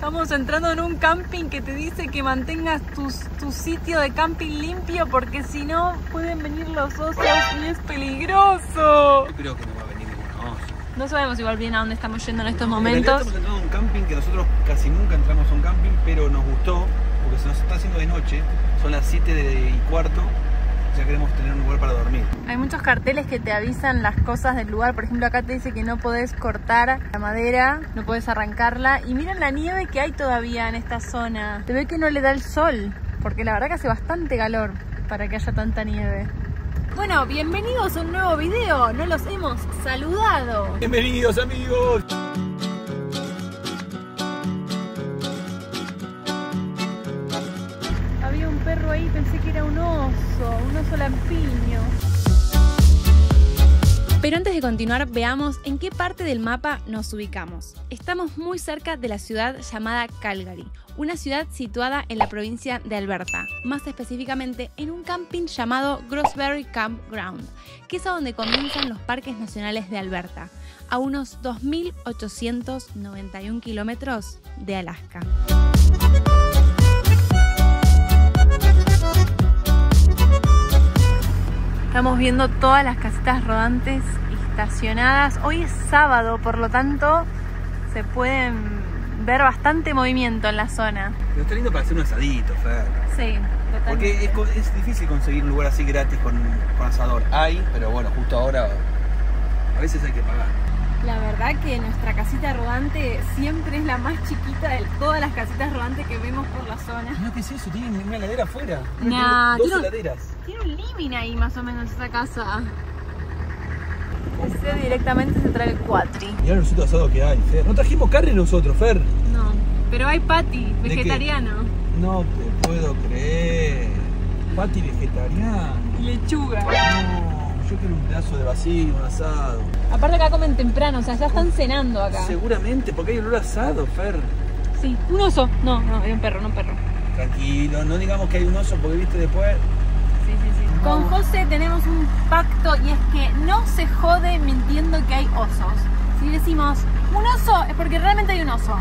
Estamos entrando en un camping que te dice que mantengas tu sitio de camping limpio porque si no pueden venir los osos y es peligroso. Yo creo que no va a venir ningún oso. No sabemos igual bien a dónde estamos yendo en estos momentos. Estamos entrando en un camping que nosotros casi nunca entramos a un camping, pero nos gustó porque se nos está haciendo de noche. Son las 7:15. Ya queremos tener un lugar para dormir. Hay muchos carteles que te avisan las cosas del lugar. Por ejemplo, acá te dice que no podés cortar la madera, no podés arrancarla. Y miren la nieve que hay todavía en esta zona. Te ve que no le da el sol, porque la verdad que hace bastante calor para que haya tanta nieve. Bueno, bienvenidos a un nuevo video. No los hemos saludado. Bienvenidos, amigos. Había un perro ahí, pensé que era un oso lampiño. Pero antes de continuar, veamos en qué parte del mapa nos ubicamos. Estamos muy cerca de la ciudad llamada Calgary, una ciudad situada en la provincia de Alberta, más específicamente en un camping llamado Grossberry Campground, que es a donde comienzan los parques nacionales de Alberta, a unos 2.891 kilómetros de Alaska. Estamos viendo todas las casitas rodantes estacionadas. Hoy es sábado, por lo tanto se pueden ver bastante movimiento en la zona. Pero está lindo para hacer un asadito, Fer. Sí, totalmente. Porque es difícil conseguir un lugar así gratis con asador. Hay, pero bueno, justo ahora a veces hay que pagar. La verdad que nuestra casita rodante siempre es la más chiquita de todas las casitas rodantes que vemos por la zona. No, ¿qué es eso? Tiene una heladera afuera. Nah, dos heladeras. Tiene un living ahí más o menos esa casa. Ese directamente se trae el cuatri. Mirá los otros asados que hay, Fer. No trajimos carne nosotros, Fer. No, pero hay patty, vegetariano. No te puedo creer. Patty vegetariano. Lechuga. No, yo quiero un pedazo de vacío, un asado. Aparte acá comen temprano, o sea, ya están cenando acá. Seguramente, porque hay olor a asado, Fer. Sí, un oso. No, era un perro, no un perro. Tranquilo, no digamos que hay un oso porque viste después. Sí. Con José tenemos un pacto y es que no se jode mintiendo que hay osos. Si decimos un oso es porque realmente hay un oso.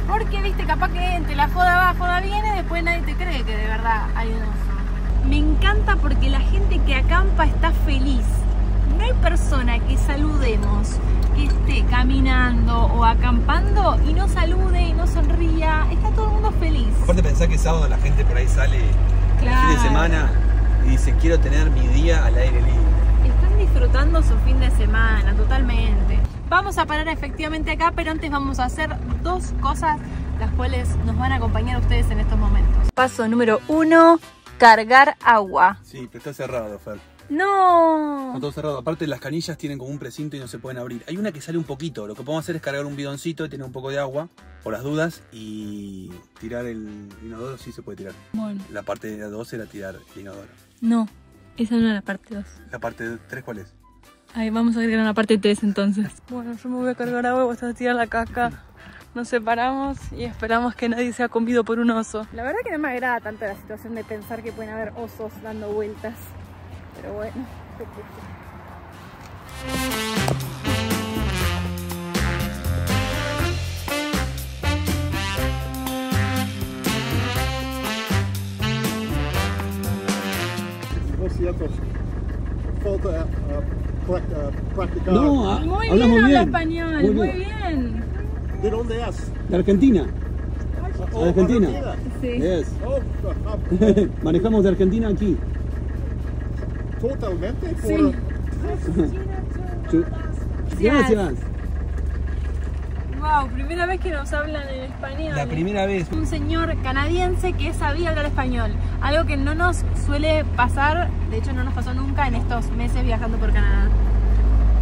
Porque viste, capaz que entre la joda va, joda viene, después nadie te cree que de verdad hay un oso. Me encanta porque la gente que acampa está feliz. No hay persona que saludemos, que esté caminando o acampando y no salude y no sonría. Está todo el mundo feliz. Aparte pensá que sábado la gente por ahí sale el fin de semana y dice quiero tener mi día al aire libre. Están disfrutando su fin de semana, totalmente. Vamos a parar efectivamente acá, pero antes vamos a hacer dos cosas las cuales nos van a acompañar a ustedes en estos momentos. Paso número 1, cargar agua. Sí, pero está cerrado, Fer. ¡No! Está todo cerrado. Aparte las canillas tienen como un precinto y no se pueden abrir. Hay una que sale un poquito. Lo que podemos hacer es cargar un bidoncito y tener un poco de agua, por las dudas, y tirar el inodoro. Sí se puede tirar. Bueno. La parte 2 era tirar el inodoro. No, esa no era la parte 2. ¿La parte 3 cuál es? Ahí vamos a agregar una parte 3 entonces. Bueno, yo me voy a cargar agua, vos te vas a tirar la caca. Nos separamos y esperamos que nadie sea comido por un oso. La verdad que no me agrada tanto la situación de pensar que pueden haber osos dando vueltas. Pero bueno, qué triste. No, muy hablamos bien, habla bien. español, muy bien. ¿De dónde es? ¿De Argentina? ¿De Argentina? Sí. Yes. Manejamos de Argentina aquí. Totalmente. Sí. Gracias. Wow, primera vez que nos hablan en español. La primera vez. Un señor canadiense que sabía hablar español, algo que no nos suele pasar, de hecho no nos pasó nunca en estos meses viajando por Canadá.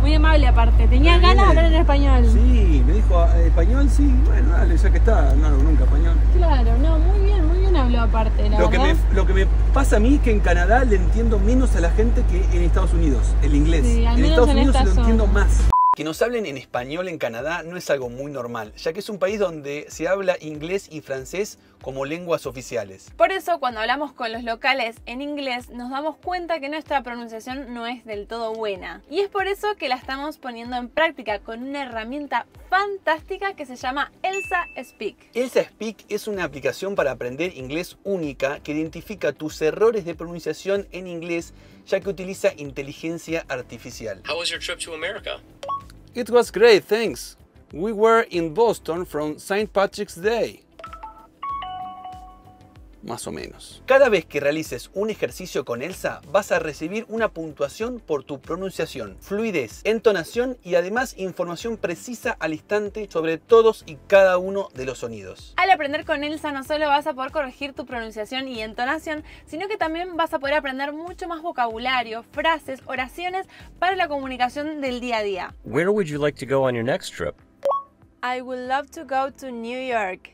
Muy amable aparte, tenía ganas de hablar en español. Sí, me dijo español, sí, bueno, dale, ya que está, no hablo nunca español. Claro, no, muy bien habló aparte, la verdad. Lo que me pasa a mí es que en Canadá le entiendo menos a la gente que en Estados Unidos, el inglés. Sí, al en menos Estados en Unidos esta se lo entiendo zona. más. Que nos hablen en español en Canadá no es algo muy normal, ya que es un país donde se habla inglés y francés como lenguas oficiales. Por eso, cuando hablamos con los locales en inglés, nos damos cuenta que nuestra pronunciación no es del todo buena. Y es por eso que la estamos poniendo en práctica con una herramienta fantástica que se llama Elsa Speak. Elsa Speak es una aplicación para aprender inglés única que identifica tus errores de pronunciación en inglés, ya que utiliza inteligencia artificial. How was your trip to America? It was great, thanks. We were in Boston from St. Patrick's Day. Más o menos. Cada vez que realices un ejercicio con Elsa, vas a recibir una puntuación por tu pronunciación, fluidez, entonación y además información precisa al instante sobre todos y cada uno de los sonidos. Al aprender con Elsa no solo vas a poder corregir tu pronunciación y entonación, sino que también vas a poder aprender mucho más vocabulario, frases, oraciones para la comunicación del día a día. Where would you like to go on your next trip? I would love to go to New York.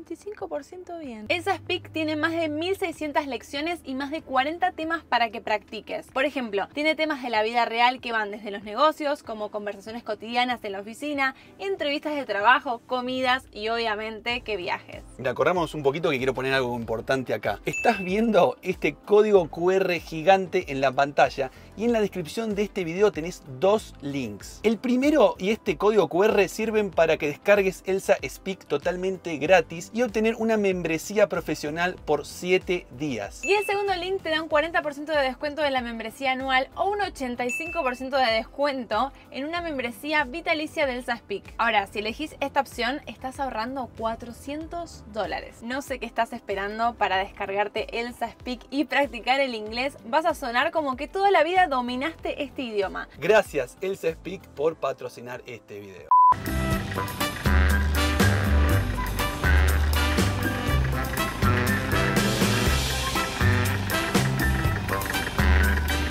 85% bien. Elsa Speak tiene más de 1600 lecciones y más de 40 temas para que practiques. Por ejemplo, tiene temas de la vida real que van desde los negocios, como conversaciones cotidianas en la oficina, entrevistas de trabajo, comidas y obviamente que viajes. Mira, corramos un poquito que quiero poner algo importante acá. Estás viendo este código QR gigante en la pantalla y en la descripción de este video tenés dos links. El primero y este código QR sirven para que descargues Elsa Speak totalmente gratis y obtener una membresía profesional por 7 días. Y el segundo link te da un 40% de descuento de la membresía anual o un 85% de descuento en una membresía vitalicia de Elsa Speak. Ahora, si elegís esta opción, estás ahorrando $400. No sé qué estás esperando para descargarte Elsa Speak y practicar el inglés. Vas a sonar como que toda la vida dominaste este idioma. Gracias Elsa Speak por patrocinar este video.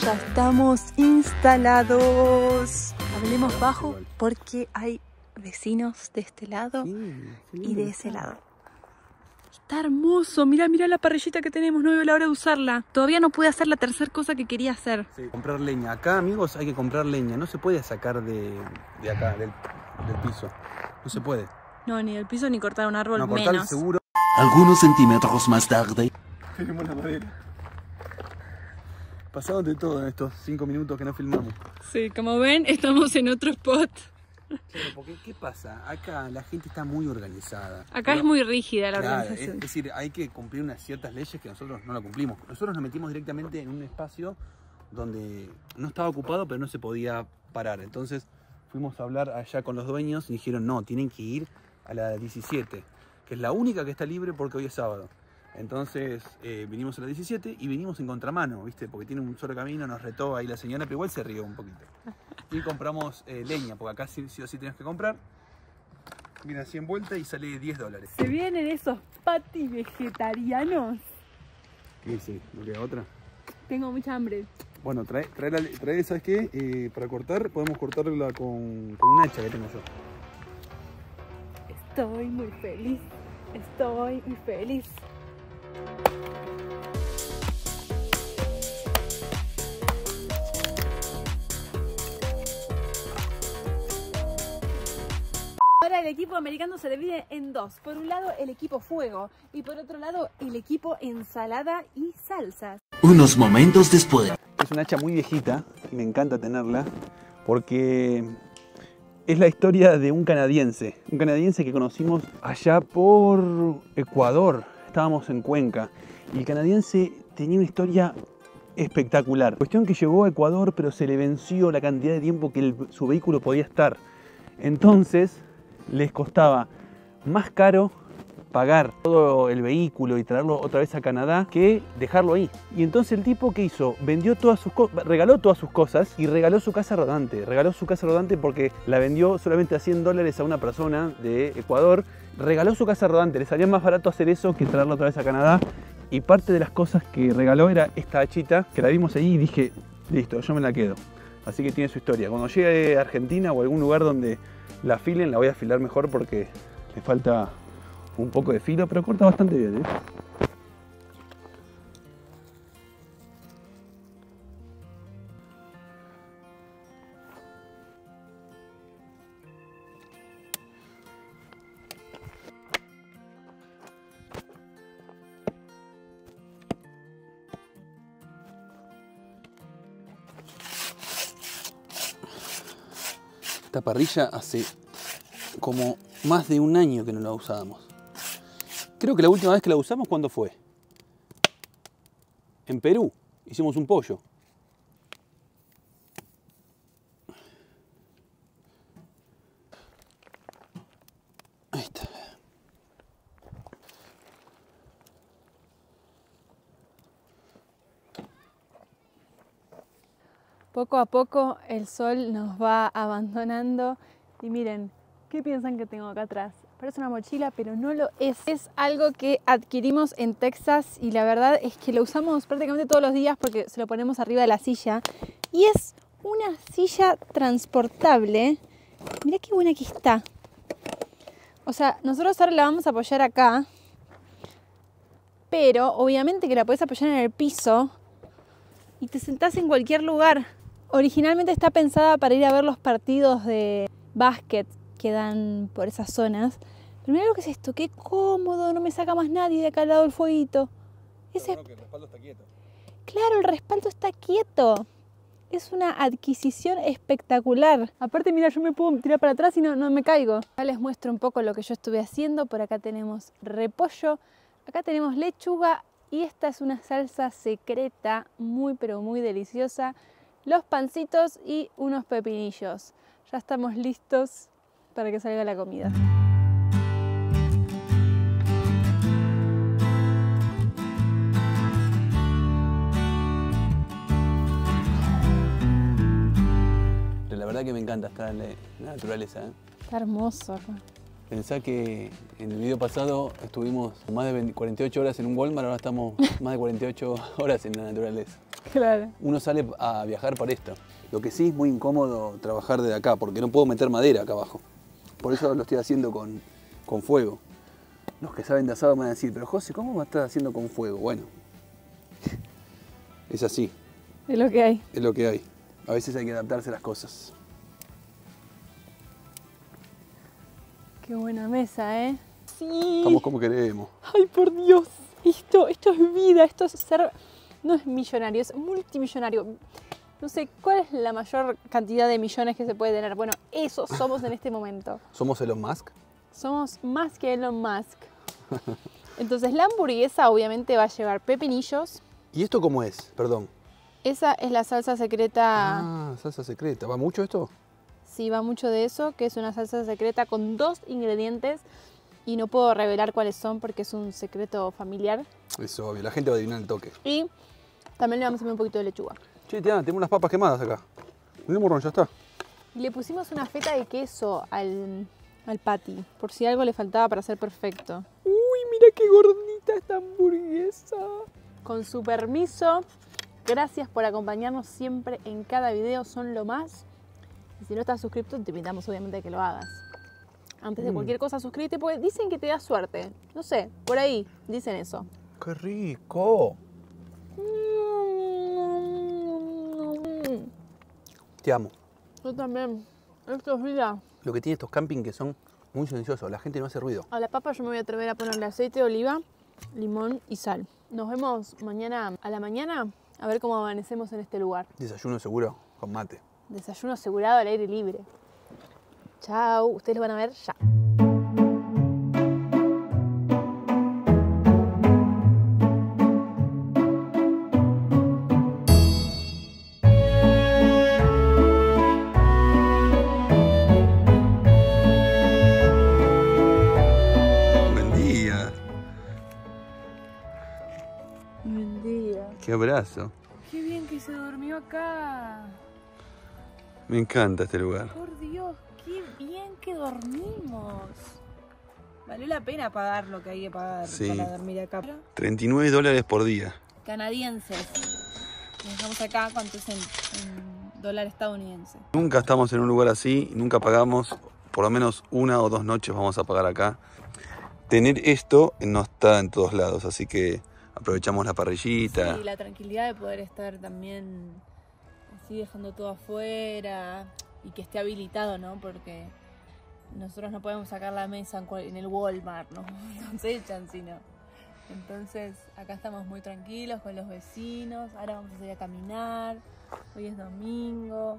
Ya estamos instalados. Hablemos bajo porque hay vecinos de este lado y de ese lado. Está hermoso, mira la parrillita que tenemos, no veo la hora de usarla. Todavía no pude hacer la tercera cosa que quería hacer. Sí, comprar leña. Acá, amigos, hay que comprar leña. No se puede sacar de acá, del piso. No se puede. No, ni del piso ni cortar un árbol, no, cortar menos. Seguro. Algunos centímetros más tarde. Tenemos la madera. Pasaron de todo en estos 5 minutos que no filmamos. Sí, como ven, estamos en otro spot. Claro, porque ¿qué pasa? Acá la gente está muy organizada. Acá es muy rígida la Claro, organización. es decir, hay que cumplir unas ciertas leyes que nosotros no la cumplimos. Nosotros nos metimos directamente en un espacio donde no estaba ocupado, pero no se podía parar. Entonces fuimos a hablar allá con los dueños y dijeron, no, tienen que ir a la 17, que es la única que está libre porque hoy es sábado. Entonces vinimos a la 17 y vinimos en contramano, ¿viste? Porque tiene un solo camino, nos retó ahí la señora, pero igual se rió un poquito. Y compramos leña, porque acá sí o sí tienes que comprar. Viene así en vuelta y sale $10. ¿Se vienen esos patis vegetarianos? Sí, sí, ¿no queda otra? Tengo mucha hambre. Bueno, trae ¿sabes qué? Para cortar, podemos cortarla con un hacha que tengo yo. Estoy muy feliz. Estoy muy feliz. Ahora el equipo americano se divide en dos. Por un lado el equipo fuego y por otro lado el equipo ensalada y salsas. Unos momentos después. Es una hacha muy viejita y me encanta tenerla porque es la historia de un canadiense que conocimos allá por Ecuador. Estábamos en Cuenca y el canadiense tenía una historia espectacular. Cuestión que llegó a Ecuador, pero se le venció la cantidad de tiempo que su vehículo podía estar. Entonces les costaba más caro pagar todo el vehículo y traerlo otra vez a Canadá que dejarlo ahí. Y entonces el tipo, ¿qué hizo? Vendió todas sus cosas, regaló todas sus cosas y regaló su casa rodante. Regaló su casa rodante porque la vendió solamente a $100 a una persona de Ecuador. Regaló su casa rodante, le salía más barato hacer eso que traerlo otra vez a Canadá. Y parte de las cosas que regaló era esta hachita, que la vimos ahí y dije, listo, yo me la quedo. Así que tiene su historia. Cuando llegue a Argentina o a algún lugar donde la afilen, la voy a afilar mejor porque le falta un poco de filo, pero corta bastante bien, ¿eh? Esta parrilla hace como más de un año que no la usábamos. Creo que la última vez que la usamos, ¿cuándo fue? En Perú. Hicimos un pollo. Ahí está. Poco a poco el sol nos va abandonando y miren, ¿qué piensan que tengo acá atrás? Parece una mochila, pero no lo es. Es algo que adquirimos en Texas y la verdad es que lo usamos prácticamente todos los días porque se lo ponemos arriba de la silla. Y es una silla transportable. Mirá qué buena que está. O sea, nosotros ahora la vamos a apoyar acá, pero obviamente que la podés apoyar en el piso y te sentás en cualquier lugar. Originalmente está pensada para ir a ver los partidos de básquet que dan por esas zonas. Pero mira lo que es esto, qué cómodo, no me saca más nadie de acá al lado del fueguito. Ese... Bueno, que el respaldo está quieto. Claro, el respaldo está quieto. Es una adquisición espectacular. Aparte, mira, yo me puedo tirar para atrás y no me caigo. Acá les muestro un poco lo que yo estuve haciendo. Por acá tenemos repollo, acá tenemos lechuga y esta es una salsa secreta muy pero muy deliciosa. Los pancitos y unos pepinillos. Ya estamos listos para que salga la comida. La verdad que me encanta estar en la naturaleza, ¿eh? Está hermoso acá. Pensá que en el video pasado estuvimos más de 48 horas en un Walmart, ahora estamos más de 48 horas en la naturaleza. Claro. Uno sale a viajar por esto. Lo que sí es muy incómodo trabajar desde acá, porque no puedo meter madera acá abajo. Por eso lo estoy haciendo con fuego. Los que saben de asado me van a decir, pero José, ¿cómo me estás haciendo con fuego? Bueno, es así. Es lo que hay. Es lo que hay. A veces hay que adaptarse a las cosas. Qué buena mesa, ¿eh? Sí. Estamos como queremos. Ay, por Dios. Esto es vida. Esto es ser... No es millonario, es multimillonario. No sé, ¿cuál es la mayor cantidad de millones que se puede tener? Bueno, eso somos en este momento. ¿Somos Elon Musk? Somos más que Elon Musk. Entonces la hamburguesa obviamente va a llevar pepinillos. ¿Y esto cómo es? Perdón. Esa es la salsa secreta. Ah, salsa secreta. ¿Va mucho esto? Sí, va mucho de eso, que es una salsa secreta con 2 ingredientes y no puedo revelar cuáles son porque es un secreto familiar. Es obvio, la gente va a adivinar el toque. Y también le vamos a poner un poquito de lechuga. Che, Tiana, tenemos unas papas quemadas acá. Mira, morrón, ya está. Le pusimos una feta de queso al patty, por si algo le faltaba para ser perfecto. ¡Uy, mira qué gordita esta hamburguesa! Con su permiso, gracias por acompañarnos siempre en cada video, son lo más. Y si no estás suscrito, te invitamos obviamente a que lo hagas. Antes de cualquier cosa, suscríbete, porque dicen que te da suerte. No sé, por ahí dicen eso. ¡Qué rico! Te amo. Yo también. Esto es vida. Lo que tiene estos camping que son muy silenciosos, la gente no hace ruido. A la papa yo me voy a atrever a ponerle aceite de oliva, limón y sal. Nos vemos mañana a la mañana a ver cómo amanecemos en este lugar. Desayuno seguro con mate. Desayuno asegurado al aire libre. Chao, ustedes lo van a ver ya. Buen día. Buen día. Qué abrazo. Qué bien que se durmió acá. Me encanta este lugar. Por Dios, qué bien que dormimos. Valió la pena pagar lo que hay que pagar para dormir acá. $39 por día. Canadienses. Nos dejamos acá, ¿cuánto es en dólar estadounidense? Nunca estamos en un lugar así, nunca pagamos, por lo menos 1 o 2 noches vamos a pagar acá. Tener esto no está en todos lados, así que aprovechamos la parrillita. Sí, la tranquilidad de poder estar también así dejando todo afuera y que esté habilitado, ¿no? Porque nosotros no podemos sacar la mesa en el Walmart, ¿no? Nos echan, sino. Entonces, acá estamos muy tranquilos con los vecinos. Ahora vamos a salir a caminar. Hoy es domingo.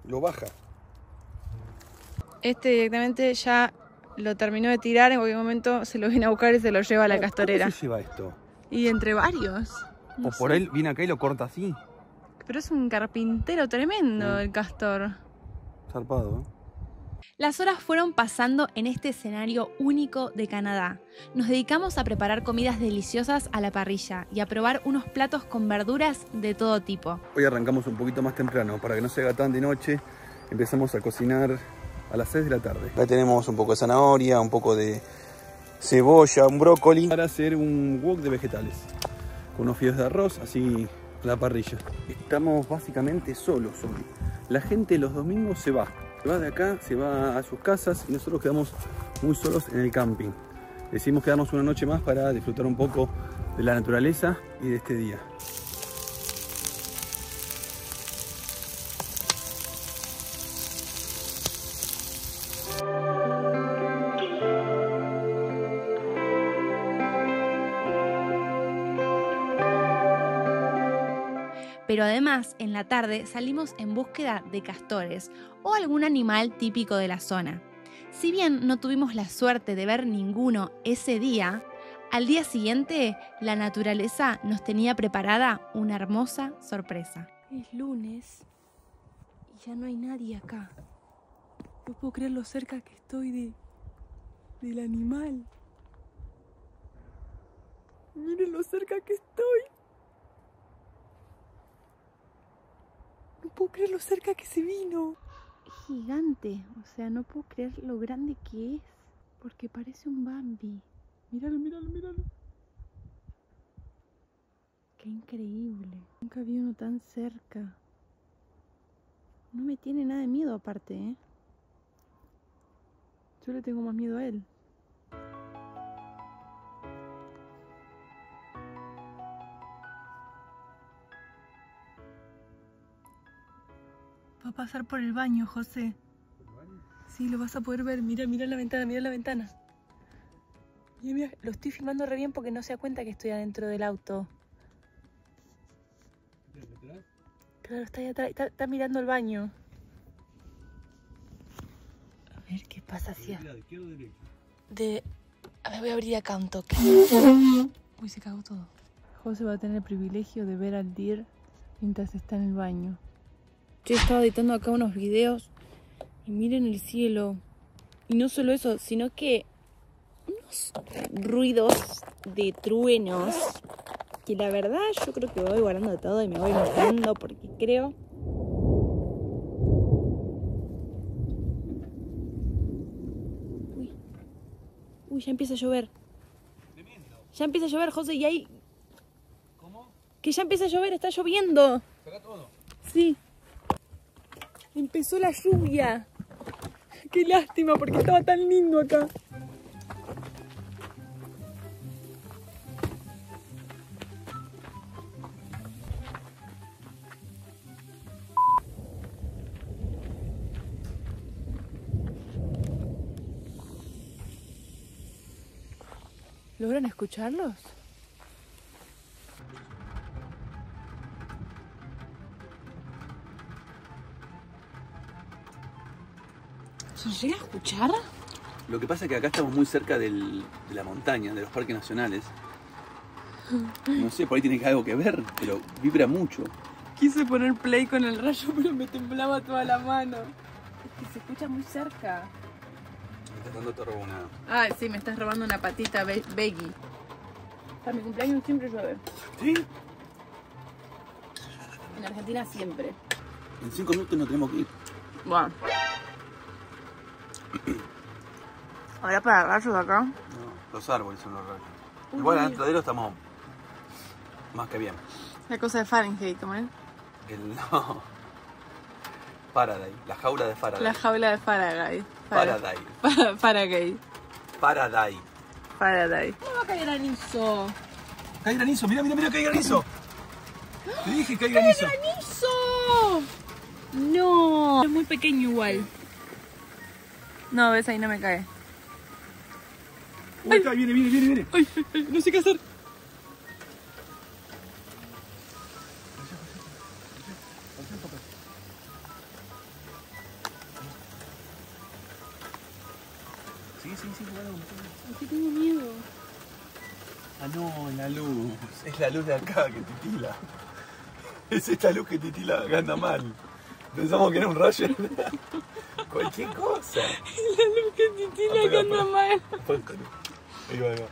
lo baja. Este directamente ya lo terminó de tirar, en cualquier momento se lo viene a buscar y se lo lleva a la castorera. ¿Cómo se lleva esto? Y entre varios. No O por sé. él viene acá y lo corta así. Pero es un carpintero tremendo el castor. Zarpado, ¿eh? Las horas fueron pasando en este escenario único de Canadá. Nos dedicamos a preparar comidas deliciosas a la parrilla y a probar unos platos con verduras de todo tipo. Hoy arrancamos un poquito más temprano para que no se haga tan de noche. Empezamos a cocinar a las 6 de la tarde. Acá tenemos un poco de zanahoria, un poco de cebolla, un brócoli para hacer un wok de vegetales. Con unos fideos de arroz, así a la parrilla. Estamos básicamente solos hoy. La gente los domingos se va de acá, se va a sus casas y nosotros quedamos muy solos en el camping. Decidimos quedarnos una noche más para disfrutar un poco de la naturaleza y de este día. Pero además, en la tarde salimos en búsqueda de castores o algún animal típico de la zona. Si bien no tuvimos la suerte de ver ninguno ese día, al día siguiente la naturaleza nos tenía preparada una hermosa sorpresa. Es lunes y ya no hay nadie acá. No puedo creer lo cerca que estoy del animal. Miren lo cerca que estoy. No puedo creer lo cerca que se vino. Es gigante, o sea, no puedo creer lo grande que es. Porque parece un Bambi. Míralo, míralo, míralo. Qué increíble. Nunca vi uno tan cerca. No me tiene nada de miedo aparte, ¿eh? Yo le tengo más miedo a él. Va a pasar por el baño, José. Sí, lo vas a poder ver. Mira, mira la ventana, mira la ventana. Mira, mira, lo estoy filmando re bien porque no se da cuenta que estoy adentro del auto. Claro, está ahí atrás, está mirando el baño. A ver qué pasa hacia... A ver, voy a abrir acá un toque. Uy, se cagó todo. José va a tener el privilegio de ver al deer mientras está en el baño. Yo estaba editando acá unos videos y miren el cielo. Y no solo eso, sino que unos ruidos de truenos que la verdad yo creo que voy guardando todo y me voy mojando porque creo... Uy, ya empieza a llover. Ya empieza a llover, José, y ahí... ¿Cómo? Que ya empieza a llover, está lloviendo. ¿Saca todo? Sí. Empezó la lluvia. Qué lástima porque estaba tan lindo acá. ¿Logran escucharlos? ¿Se llega a escuchar? Lo que pasa es que acá estamos muy cerca de la montaña, de los parques nacionales. No sé, por ahí tiene algo que ver, pero vibra mucho. Quise poner play con el rayo, pero me temblaba toda la mano. Es que se escucha muy cerca. Me estás dando te robo una... Ah, sí, me estás robando una patita, Beggy. Para mi cumpleaños siempre llueve. ¿Sí? En Argentina siempre. En 5 minutos nos tenemos que ir. Bueno. ¿Habrá para rayos acá? No, los árboles son los rayos. Igual adentro de él estamos más que bien. La cosa de Fahrenheit, ¿cómo es? No. Faraday, la jaula de Faraday. La jaula de Faraday. Faraday. Faraday. Faraday. Faraday. ¿Cómo va a caer granizo? Cae granizo, mira, mira, mira, cae granizo. Te dije que hay granizo. ¡Granizo! No. Es muy pequeño igual. No, ves, ahí no me cae. Uy, acá, viene, viene, viene, viene. Ay, ay, ay, no sé qué hacer. Ah, no, la luz. Es la luz de acá que titila. Es esta luz que titila, que anda mal. Pensamos que era un rayo. Cualquier cosa. La luz que titila que anda mal. Ahí va, ahí va.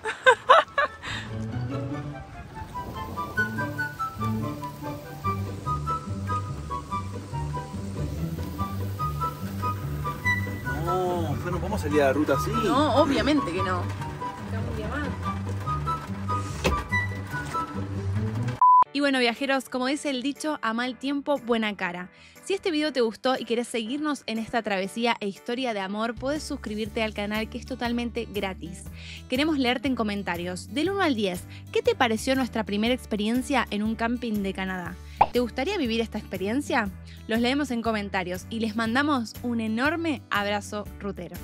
No, pero no podemos salir a la ruta así. No, obviamente que no. Está muy llamado. Y bueno, viajeros, como dice el dicho, a mal tiempo, buena cara. Si este video te gustó y querés seguirnos en esta travesía e historia de amor, podés suscribirte al canal, que es totalmente gratis. Queremos leerte en comentarios. Del 1 al 10, ¿qué te pareció nuestra primera experiencia en un camping de Canadá? ¿Te gustaría vivir esta experiencia? Los leemos en comentarios y les mandamos un enorme abrazo rutero.